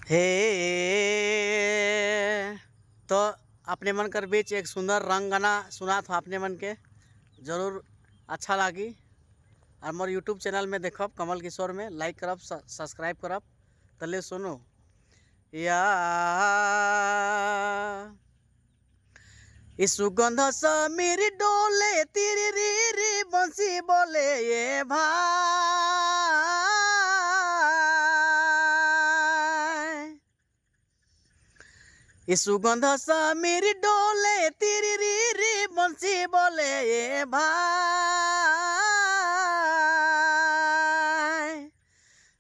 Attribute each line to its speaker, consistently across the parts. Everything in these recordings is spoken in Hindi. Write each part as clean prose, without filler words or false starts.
Speaker 1: हे तो अपने मन कर बीच एक सुंदर रंग गाना सुना था अपने मन के जरूर अच्छा लगी। और मोर यूट्यूब चैनल में देखब कमल किशोर में लाइक करब सब्सक्राइब करब। तले सुनो या इस सुगंध समीर डोले तिरी री री बंसी बोले ये भाई। इस सुगंध समीर डोले तिरी री री बंसी बोले ये भाई।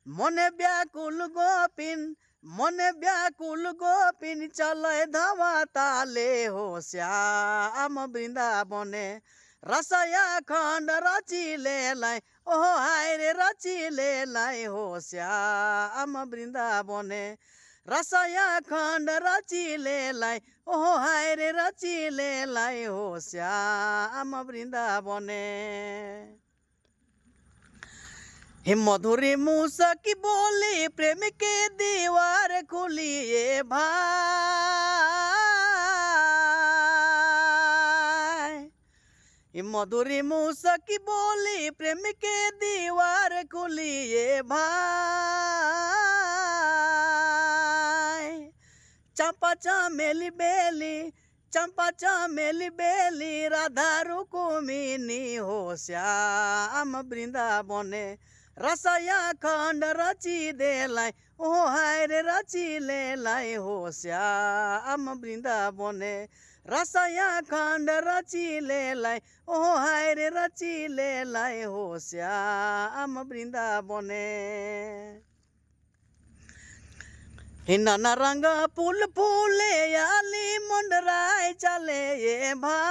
Speaker 1: मने व्याकुल गोपिन मने व्याकुल गोपिन चले धवा ताले हो श्याम वृंदावने रसया खंड रची ले लाई ओ हाय रे रची ले लाई हो श्याम वृंदावने रसया खंड रची ले लाई ओ हाय रे रची ले लाई हो श्याम वृंदावने। हे मधुरी मूसा की बोली प्रेम के दीवार खुली ये भाई। हे मधुरी मूसा की बोली प्रेम के दीवार खुली ये भाई। चंपा चमेली बेली चंपा चमेली बेली राधा रुक्मिणी हो श्याम वृंदावने रसया खंड रची दे लाई ओ हाय रे रची ले लाई हो श्याम वृंदावने रसया खंड रची ले लाई ओ हाय रे रची ले लाई हो श्याम वृंदावने। नाना रंग फूल फूले आली मुंडराय चले ये भाई।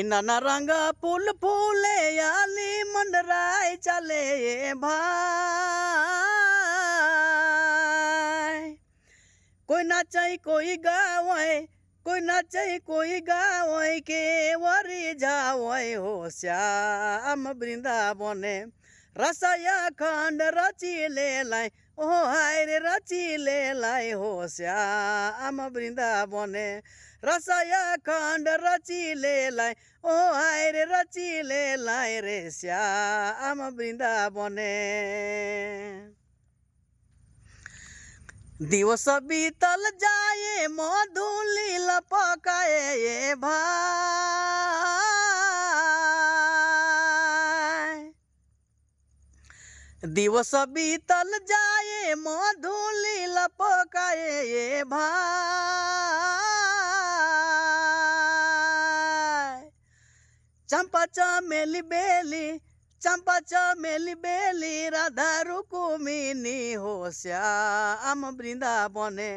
Speaker 1: नाना रंग फूल फूले आली मुंडराय चले ये भाई। कोई नाचे कोई गावे कोई नाचे कोई गावे के वरी जावे हो श्याम वृंदावने रसया खंड रची ले लाई ओ हाय रे रची ले लाई हो श्याम वृंदावने रसया खंड रची ले लाई ओ हाय रे रची ले लाई रे श्याम वृंदावने। दिवस बीतल जाए मधुली लपकाए ये भाई। दिवस बीतल जाए मधुली लपकाए ये भाई। चंपा चमेली बेली चंपा चमेली बेली राधा रुक्मिणी हो श्याम वृंदावने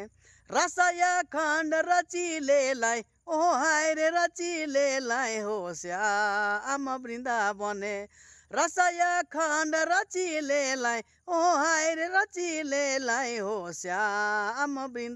Speaker 1: रसया खंड रची ले लाई ओ हाय रे रची ले लाई हो श्याम वृंदावने रसया खंड रची ले लाई ओ हाय रे रची ले लाई हो श्याम वृंदावने।